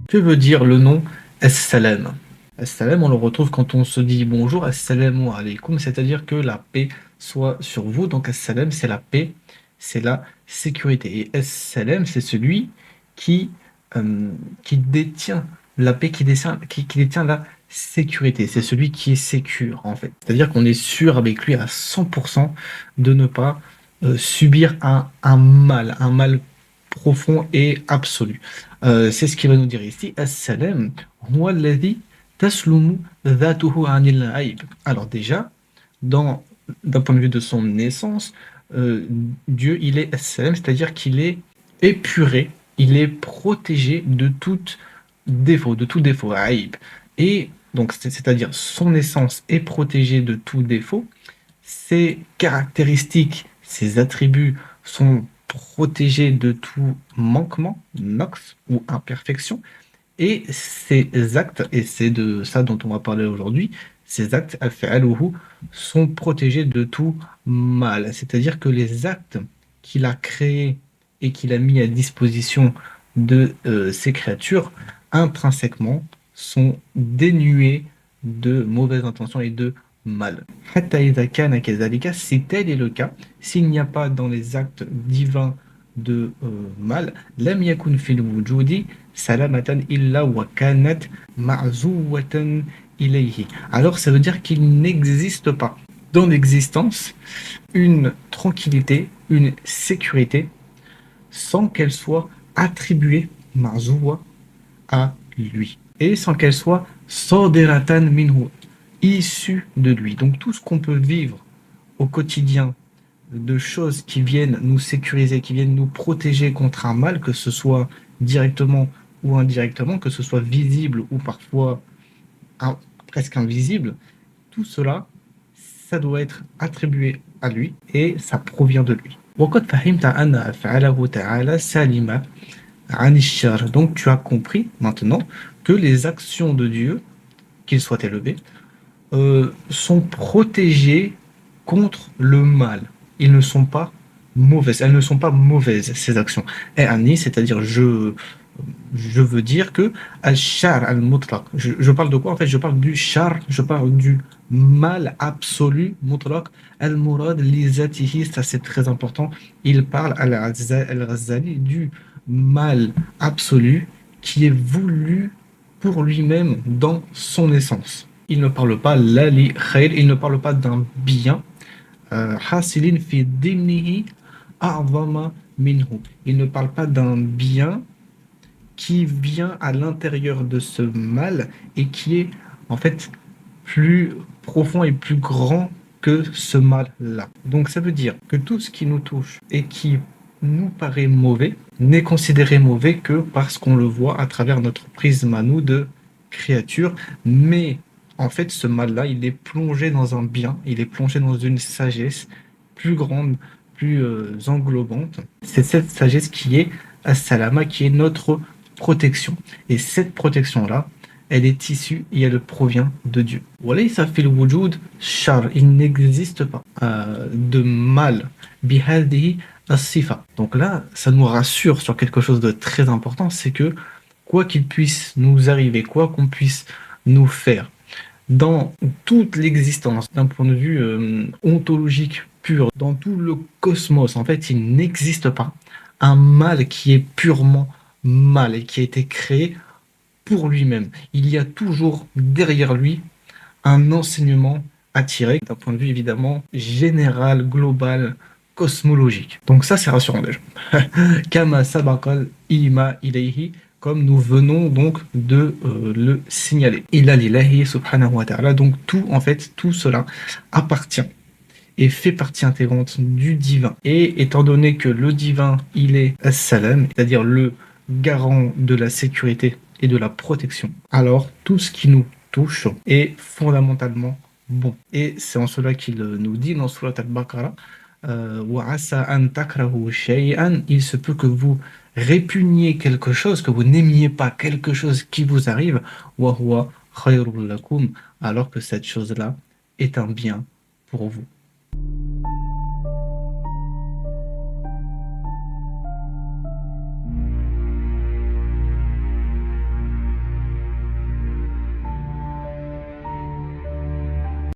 Que veut dire le nom As-Salam? As-Salam, on le retrouve quand on se dit bonjour, Assalamu alaikum, c'est-à-dire que la paix soit sur vous. Donc As-Salam, c'est la paix, c'est la sécurité. Et As-Salam, c'est celui qui, qui détient la paix, qui détient la sécurité. C'est celui qui est sécure, en fait. C'est-à-dire qu'on est sûr avec lui à 100% de ne pas subir un mal profond et absolu. C'est ce qu'il va nous dire ici. As-salam, huwa alladhi taslumu dhatuhu anil aib. Alors déjà, d'un point de vue de son naissance, Dieu, il est as-salam, c'est-à-dire qu'il est épuré, il est protégé de tout défaut, aib. Et donc, c'est-à-dire son essence est protégée de tout défaut, ses caractéristiques, ses attributs sont protégés de tout manquement, nox ou imperfection, et ses actes, et c'est de ça dont on va parler aujourd'hui, ces actes, al-fi'aluhu, sont protégés de tout mal. C'est-à-dire que les actes qu'il a créés et qu'il a mis à disposition de ces créatures, intrinsèquement, sont dénués de mauvaises intentions et de mal. Hatta idha kana kadhalika, si tel est le cas, s'il n'y a pas dans les actes divins de mal, lam yakun fil wujudi salamatan illa wa kanat ma'zouwatan ilayhi. Alors ça veut dire qu'il n'existe pas dans l'existence une tranquillité, une sécurité, sans qu'elle soit attribuée ma'zouwa à lui, et sans qu'elle soit sadiratan minhu, issue de lui. Donc tout ce qu'on peut vivre au quotidien, de choses qui viennent nous sécuriser, qui viennent nous protéger contre un mal, que ce soit directement ou indirectement, que ce soit visible ou parfois presque invisible, tout cela, ça doit être attribué à lui et ça provient de lui. وقد فهمت أن أفعاله تعالى سالمة عن الشر. Donc tu as compris maintenant que les actions de Dieu, qu'il soit élevé, sont protégées contre le mal. Ils ne sont pas mauvaises. Elles ne sont pas mauvaises, ces actions. Et Anni, c'est-à-dire je veux dire que al-shar al-mutlaq. Je parle de quoi? En fait, je parle du shar, je parle du mal absolu, mutlaq, al-murad li zatihi, ça c'est très important. Il parle al-Ghazali du mal absolu qui est voulu pour lui-même dans son essence. Il ne parle pas l'ali khair, il ne parle pas d'un bien. Hasilin fi dimnihi a'zama minhu. Il ne parle pas d'un bien qui vient à l'intérieur de ce mal et qui est en fait plus profond et plus grand que ce mal-là. Donc ça veut dire que tout ce qui nous touche et qui nous paraît mauvais n'est considéré mauvais que parce qu'on le voit à travers notre prisme à nous de créature, mais en fait ce mal-là, il est plongé dans un bien, il est plongé dans une sagesse plus grande, plus englobante. C'est cette sagesse qui est as-salama, qui est notre protection. Et cette protection-là, elle est issue et elle provient de Dieu. وَلَيْسَ فِي الْوُجُودِ شَرْ. Il n'existe pas de mal. بِهَذِهِ الصِّفَةِ. Donc là, ça nous rassure sur quelque chose de très important, c'est que quoi qu'il puisse nous arriver, quoi qu'on puisse nous faire, dans toute l'existence, d'un point de vue ontologique pur, dans tout le cosmos, en fait, il n'existe pas un mal qui est purement mal et qui a été créé pour lui-même. Il y a toujours derrière lui un enseignement à tirer, d'un point de vue évidemment général, global, cosmologique. Donc ça, c'est rassurant déjà. Kama sabaqal ima ilayhi, comme nous venons donc de le signaler. Illa lillahi subhanahu wa ta'ala. Donc tout, en fait, tout cela appartient et fait partie intégrante du divin. Et étant donné que le divin, il est as-salam, c'est-à-dire le garant de la sécurité et de la protection, alors tout ce qui nous touche est fondamentalement bon. Et c'est en cela qu'il nous dit dans Surat al-Baqarah, وَعَسَى أَن تَكْرَهُ شَيْئًا, il se peut que vous répugniez quelque chose, que vous n'aimiez pas quelque chose qui vous arrive, وَهُوَ خَيْرٌ لَكُمْ, alors que cette chose-là est un bien pour vous.